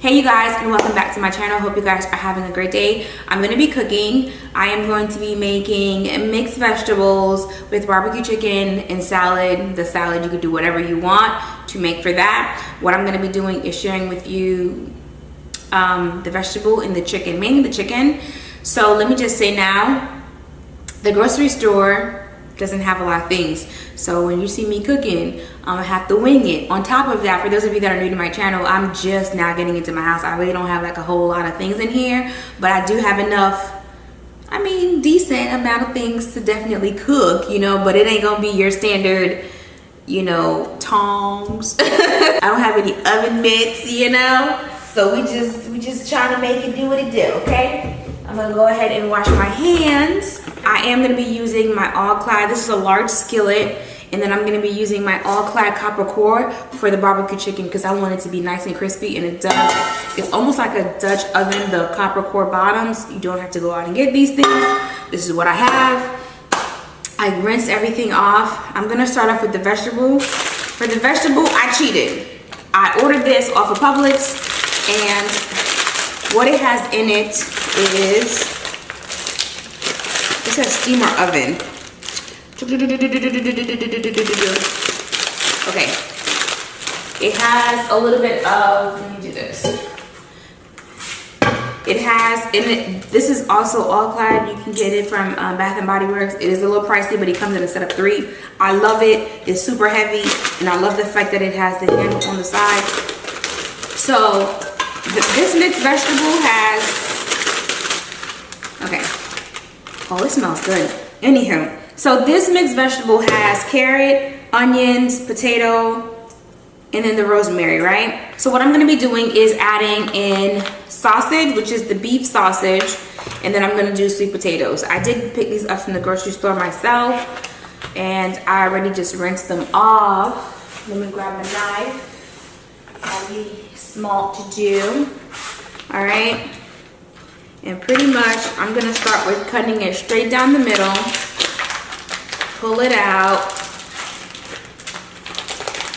Hey you guys, and welcome back to my channel. Hope you guys are having a great day. I'm going to be cooking. I am going to be making mixed vegetables with barbecue chicken and salad. The salad, you could do whatever you want to make for that. What I'm going to be doing is sharing with you the vegetable and the chicken, mainly the chicken. So let me just say now, the grocery store doesn't have a lot of things. So when you see me cooking, I have to wing it. On top of that, for those of you that are new to my channel, I'm just now getting into my house. I really don't have like a whole lot of things in here, but I do have enough, I mean, decent amount of things to definitely cook, you know, but it ain't gonna be your standard, you know, tongs. I don't have any oven mitts, you know? So we just trying to make it do what it do, okay? I'm gonna go ahead and wash my hands. I am gonna be using my all-clad, this is a large skillet, and then I'm gonna be using my all-clad copper core for the barbecue chicken because I want it to be nice and crispy, and it does. It's almost like a Dutch oven, the copper core bottoms. You don't have to go out and get these things. This is what I have. I rinsed everything off. I'm gonna start off with the vegetable. For the vegetable, I cheated. I ordered this off of Publix, and what it has in it is, it says steamer oven. Okay, it has a little bit of, let me do this. It has in it, this is also all-clad. You can get it from Bath and Body Works. It is a little pricey, but it comes in a set of 3. I love it. It's super heavy, and I love the fact that it has the handle on the side. So this mixed vegetable has, okay. Oh, it smells good. Anywho, so this mixed vegetable has carrot, onions, potato, and then the rosemary, right? So what I'm gonna be doing is adding in sausage, which is the beef sausage, and then I'm gonna do sweet potatoes. I did pick these up from the grocery store myself, and I already just rinsed them off. Let me grab a knife. That'll be small to do. All right. And pretty much, I'm gonna start with cutting it straight down the middle, pull it out,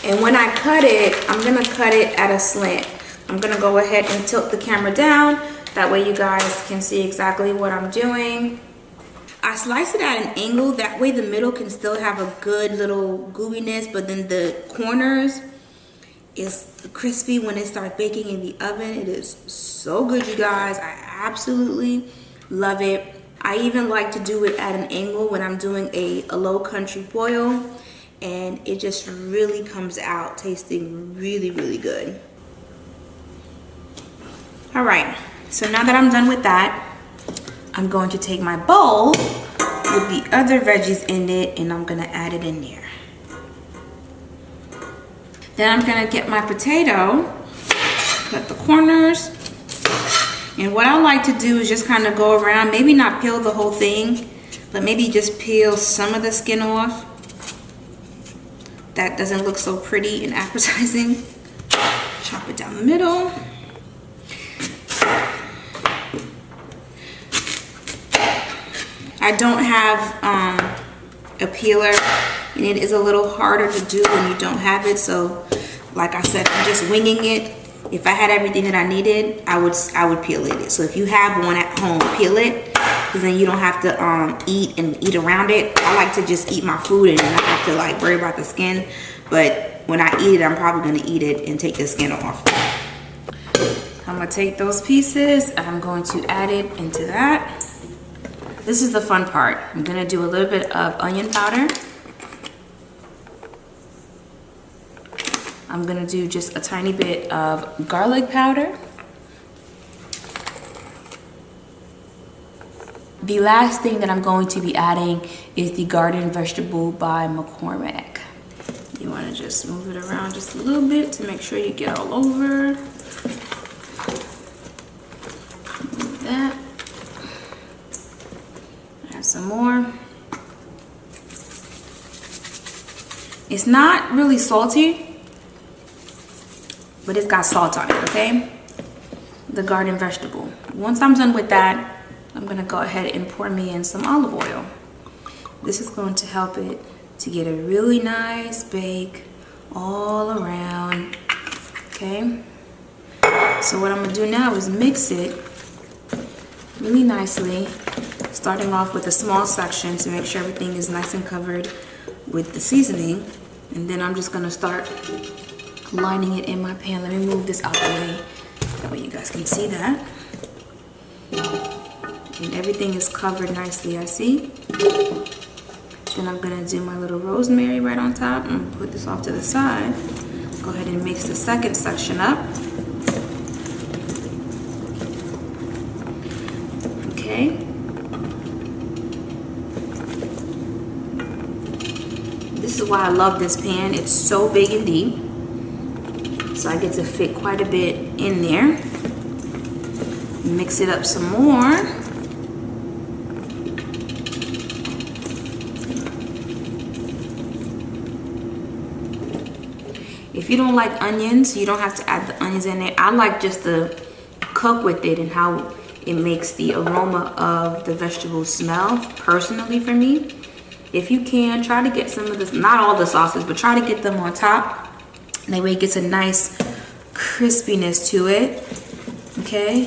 and when I cut it, I'm gonna cut it at a slant. I'm gonna go ahead and tilt the camera down, that way you guys can see exactly what I'm doing. I slice it at an angle, that way the middle can still have a good little gooiness, but then the corners is crispy when it starts baking in the oven. It is so good, you guys. I absolutely love it. I even like to do it at an angle when I'm doing a low country boil, and it just really comes out tasting really, really good. All right, so now that I'm done with that, I'm going to take my bowl with the other veggies in it, and I'm gonna add it in there. Then I'm gonna get my potato, cut the corners, and what I like to do is just kind of go around, maybe not peel the whole thing, but maybe just peel some of the skin off. That doesn't look so pretty and appetizing. Chop it down the middle. I don't have a peeler, and it is a little harder to do when you don't have it. So like I said, I'm just winging it. If I had everything that I needed, I would peel it. So if you have one at home, peel it, because then you don't have to eat around it. I like to just eat my food and not have to like worry about the skin. But when I eat it, I'm probably gonna eat it and take the skin off. I'm gonna take those pieces and I'm going to add it into that. This is the fun part. I'm gonna do a little bit of onion powder. I'm gonna do just a tiny bit of garlic powder. The last thing that I'm going to be adding is the garden vegetable by McCormick. You wanna just move it around just a little bit to make sure you get all over. Move that. Add some more. It's not really salty, but it's got salt on it, okay? The garden vegetable. Once I'm done with that, I'm gonna go ahead and pour me in some olive oil. This is going to help it to get a really nice bake all around, okay? So what I'm gonna do now is mix it really nicely, starting off with a small section to make sure everything is nice and covered with the seasoning. And then I'm just gonna start lining it in my pan. Let me move this out the way, that way you guys can see that. And everything is covered nicely, I see. Then I'm gonna do my little rosemary right on top. I'm gonna put this off to the side. Go ahead and mix the second section up. Okay. This is why I love this pan. It's so big and deep. So I get to fit quite a bit in there. Mix it up some more. If you don't like onions, you don't have to add the onions in there. I like just to cook with it and how it makes the aroma of the vegetables smell, personally for me. If you can, try to get some of this, not all the sauces, but try to get them on top. That way it gets a nice crispiness to it. Okay.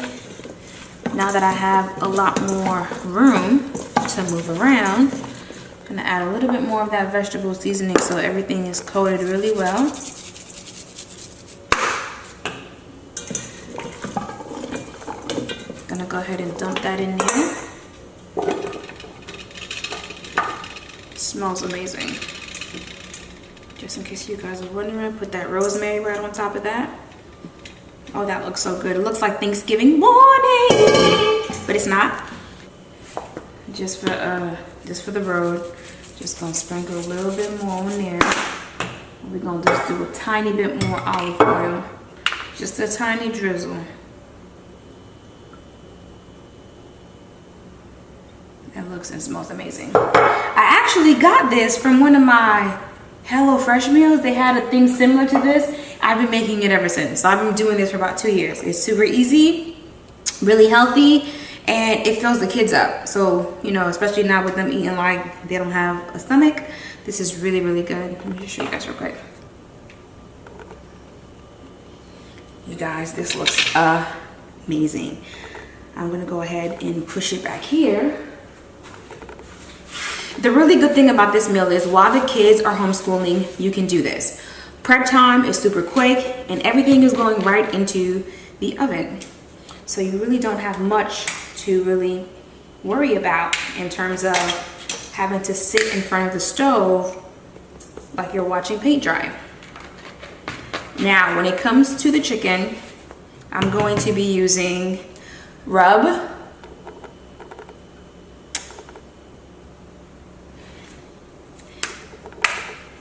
Now that I have a lot more room to move around, I'm gonna add a little bit more of that vegetable seasoning so everything is coated really well. Gonna go ahead and dump that in there. It smells amazing. Just in case you guys are wondering, put that rosemary right on top of that. Oh, that looks so good. It looks like Thanksgiving morning, but it's not. Just for the road. Just gonna sprinkle a little bit more on there. We're gonna just do a tiny bit more olive oil. Just a tiny drizzle. That looks and smells amazing. I actually got this from one of my HelloFresh meals. They had a thing similar to this. I've been making it ever since. So I've been doing this for about 2 years. It's super easy, really healthy, and it fills the kids up. So, you know, especially now with them eating like they don't have a stomach, this is really, really good. Let me just show you guys real quick. You guys, this looks amazing. I'm gonna go ahead and push it back here. The really good thing about this meal is while the kids are homeschooling, you can do this. Prep time is super quick and everything is going right into the oven. So you really don't have much to really worry about in terms of having to sit in front of the stove like you're watching paint dry. Now, when it comes to the chicken, I'm going to be using rub.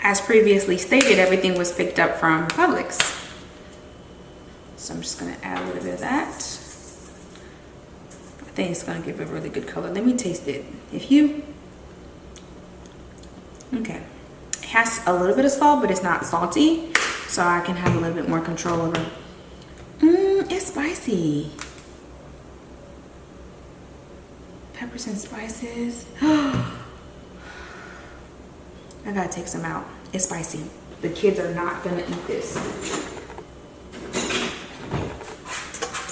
As previously stated, everything was picked up from Publix. So I'm just gonna add a little bit of that. I think it's gonna give a really good color. Let me taste it. Okay. It has a little bit of salt, but it's not salty. So I can have a little bit more control over it. It's spicy. Peppers and spices. I gotta take some out. It's spicy. The kids are not gonna eat this.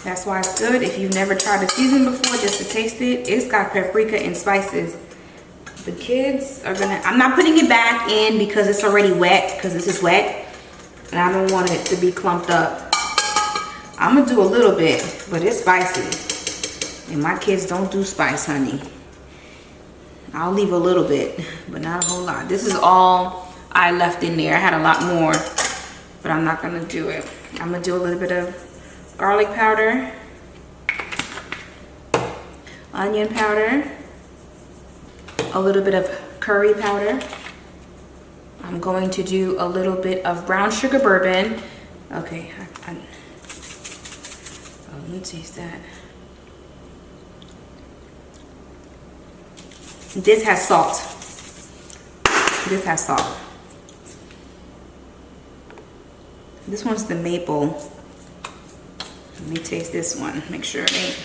That's why it's good if you've never tried the season before, just to taste it. It's got paprika and spices. The kids are gonna, I'm not putting it back in because it's already wet, because this is wet. And I don't want it to be clumped up. I'm gonna do a little bit, but it's spicy. And my kids don't do spice, honey. I'll leave a little bit, but not a whole lot. This is all I left in there. I had a lot more, but I'm not gonna do it. I'm gonna do a little bit of garlic powder, onion powder, a little bit of curry powder. I'm going to do a little bit of brown sugar bourbon. Okay, let me taste that. This has salt. This has salt. This one's the maple. Let me taste this one. Make sure it ain't.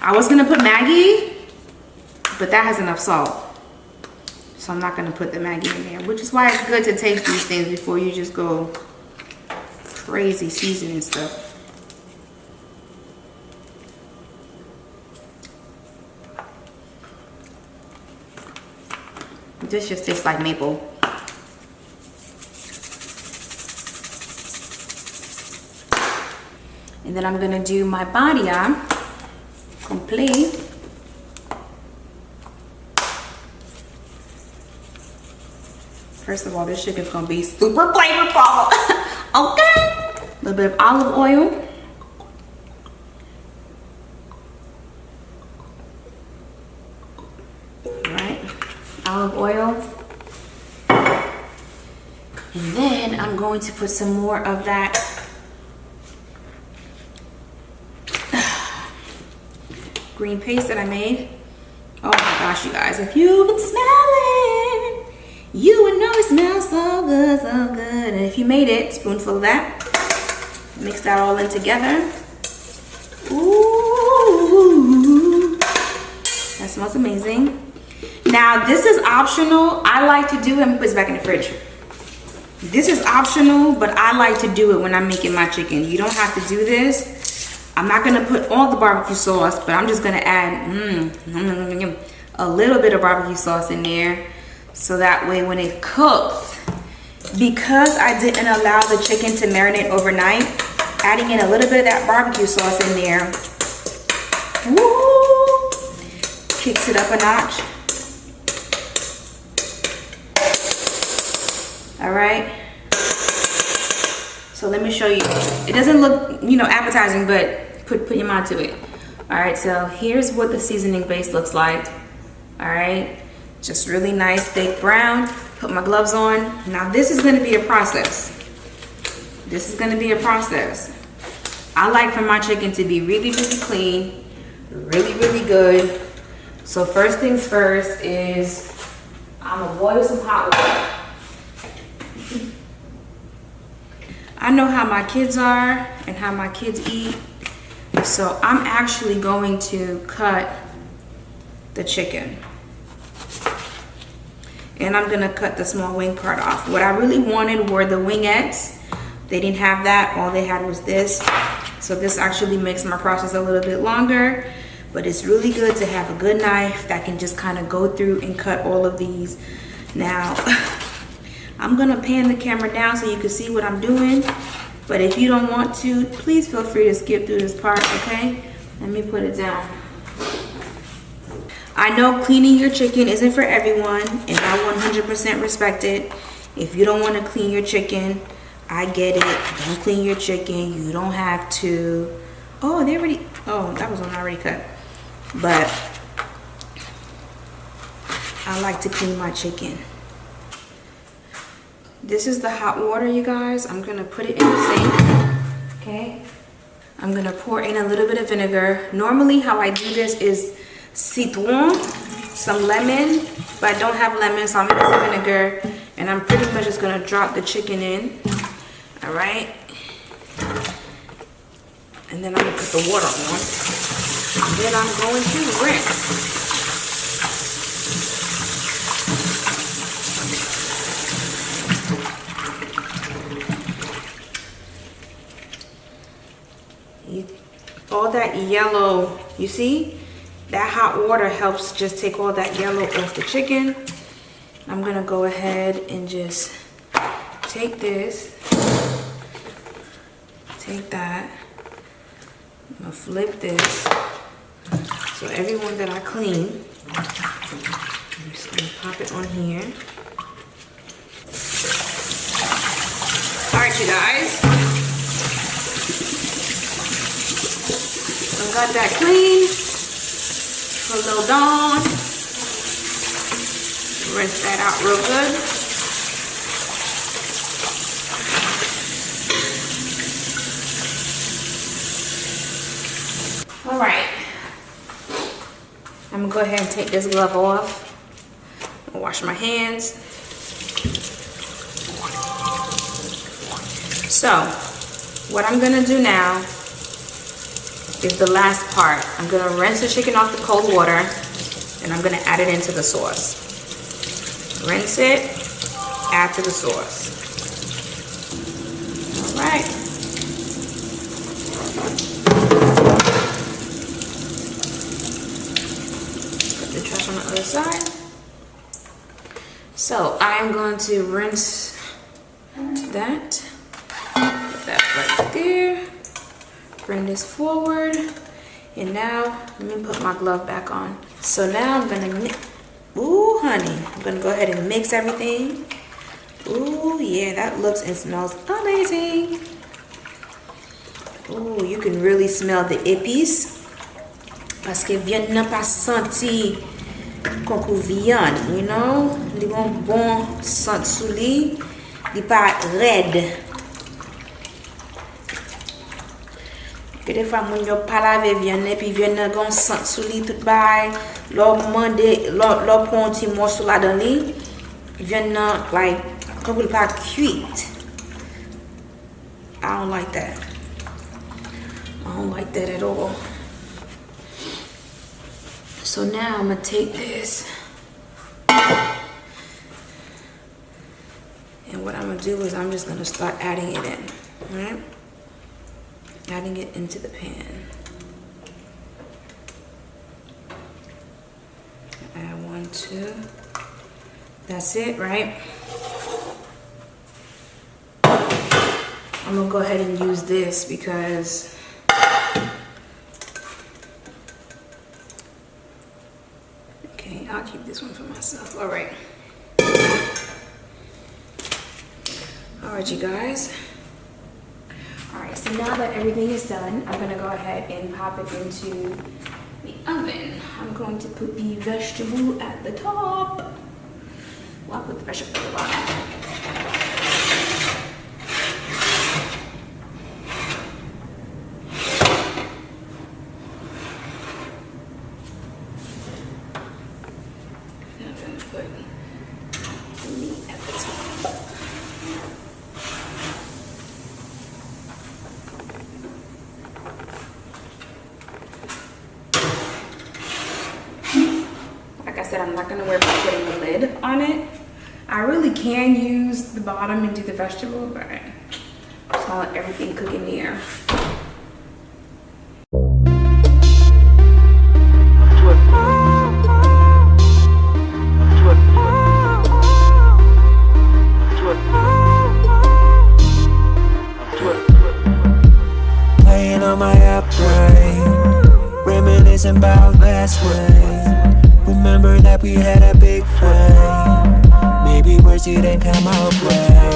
I was gonna put Maggi, but that has enough salt. So I'm not gonna put the Maggi in there, which is why it's good to taste these things before you just go crazy seasoning stuff. This just tastes like maple. And then I'm gonna do my barilla complete. First of all, this chicken's gonna be super flavorful. Okay. A little bit of olive oil. Olive oil, and then I'm going to put some more of that green paste that I made. Oh my gosh, you guys, if you could smell it, you would know it smells so good, so good. And if you made it, spoonful of that, mix that all in together. Ooh, that smells amazing. Now, this is optional. I like to do it. I'm gonna put this back in the fridge. This is optional, but I like to do it when I'm making my chicken. You don't have to do this. I'm not gonna put all the barbecue sauce, but I'm just gonna add a little bit of barbecue sauce in there. So that way when it cooks, because I didn't allow the chicken to marinate overnight, adding in a little bit of that barbecue sauce in there, woo, kicks it up a notch. All right, so let me show you. It doesn't look, you know, appetizing, but put your mind to it. All right, so here's what the seasoning base looks like. All right, just really nice, thick brown. Put my gloves on. Now this is gonna be a process. This is gonna be a process. I like for my chicken to be really, really clean, really, really good. So first things first is I'm gonna boil some hot water. I know how my kids are and how my kids eat, so I'm actually going to cut the chicken. And I'm gonna cut the small wing part off. What I really wanted were the wingettes. They didn't have that, all they had was this. So this actually makes my process a little bit longer, but it's really good to have a good knife that can just kind of go through and cut all of these. Now, I'm gonna pan the camera down so you can see what I'm doing, but if you don't want to, please feel free to skip through this part, okay? Let me put it down. I know cleaning your chicken isn't for everyone, and I 100% respect it. If you don't want to clean your chicken, I get it. Don't clean your chicken. You don't have to. Oh, they already, oh, that was one already cut. But I like to clean my chicken. This is the hot water, you guys. I'm gonna put it in the sink, okay? I'm gonna pour in a little bit of vinegar. Normally how I do this is citron, some lemon, but I don't have lemon, so I'm gonna use some vinegar, and I'm pretty much just gonna drop the chicken in, all right? And then I'm gonna put the water on, and then I'm going to rinse. All that yellow, you see? That hot water helps just take all that yellow off the chicken. I'm gonna go ahead and just take this, take that. I'm gonna flip this. So every one that I clean, I'm just gonna pop it on here. All right, you guys. Got that clean, put a little Dawn, rinse that out real good. All right, I'm gonna go ahead and take this glove off and wash my hands. So, what I'm gonna do now is the last part. I'm gonna rinse the chicken off the cold water, and I'm gonna add it into the sauce. Rinse it, add to the sauce. All right. Put the trash on the other side. So I'm going to rinse that. Put that right there. Bring this forward. And now, let me put my glove back on. So now I'm gonna, ooh, honey. I'm gonna go ahead and mix everything. Ooh, yeah, that looks and smells amazing. Ooh, you can really smell the épices. Parce que viande n'a pas senti konkou viande, you know? Li bon sent sou li. Li pas red. Que des fois, moun yo pa lave viande, puis viande nan gon sent sou li tout bay. Lò mande, lò pon ti morceau la dan li. Viande nan, like, konkou li pa cuite. I don't like that. I don't like that at all. So now I'm gonna take this. And what I'm gonna do is I'm just gonna start adding it in, alright? Adding it into the pan. Add 1, 2. That's it, right? I'm gonna go ahead and use this because okay, I'll keep this one for myself. All right. All right, you guys. All right, so now that everything is done, I'm gonna go ahead and pop it into the oven. I'm going to put the vegetable at the top. Well, I'll put the vegetable at the bottom. I'm gonna put the meat at the top. Like I said, I'm not gonna worry about putting the lid on it. I really can use the bottom and do the vegetable, but I'm just gonna let everything cook in there. Playing on my upgrade, reminiscing about last way. Remember that we had a big fight. Maybe words didn't come out right.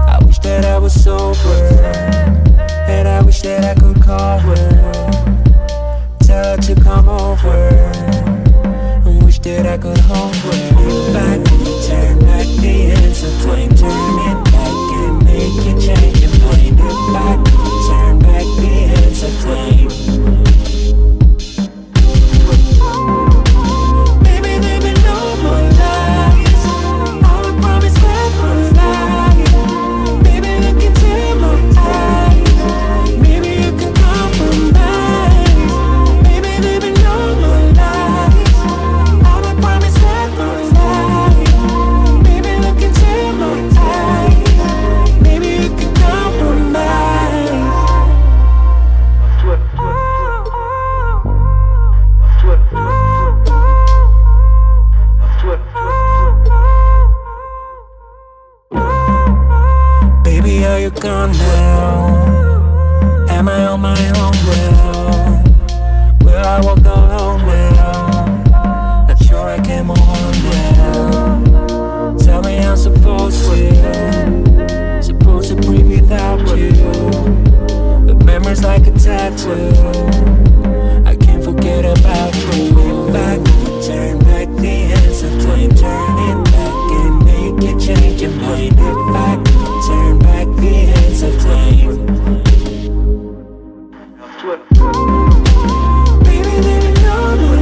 I wish that I was sober, and I wish that I could call her, tell her to come over, and wish that I could hold her. If I could turn back the hands of time, turn it back and make you change your mind. If I could turn back the hands of time. Are you gone now? Am I on my own now? Will I walk alone now? Not sure I can move on now. Tell me I'm supposed to breathe without you. The memories like a tattoo, I can't forget about you. If I could turn back the hands of time, turn it back and make you change your mind. If I could turn back the hands of time. Baby, there ain't no more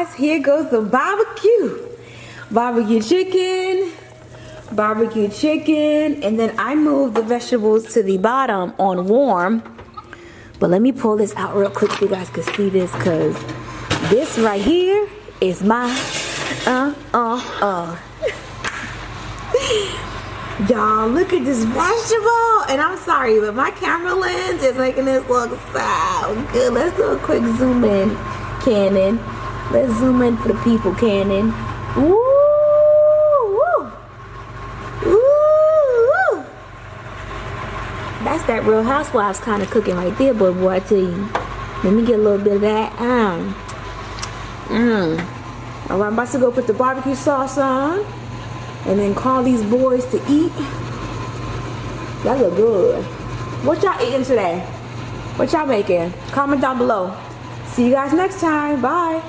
guys, here goes the barbecue. Barbecue chicken, and then I moved the vegetables to the bottom on warm. But let me pull this out real quick so you guys can see this, because this right here is my Y'all, look at this vegetable. And I'm sorry, but my camera lens is making this look so good. Let's do a quick zoom in, Canon. Let's zoom in for the people, Canon. Woo! Woo! That's that Real Housewives kind of cooking right there, boy, I tell you. Let me get a little bit of that. Alright, I'm about to go put the barbecue sauce on and then call these boys to eat. That look good. What y'all eating today? What y'all making? Comment down below. See you guys next time. Bye.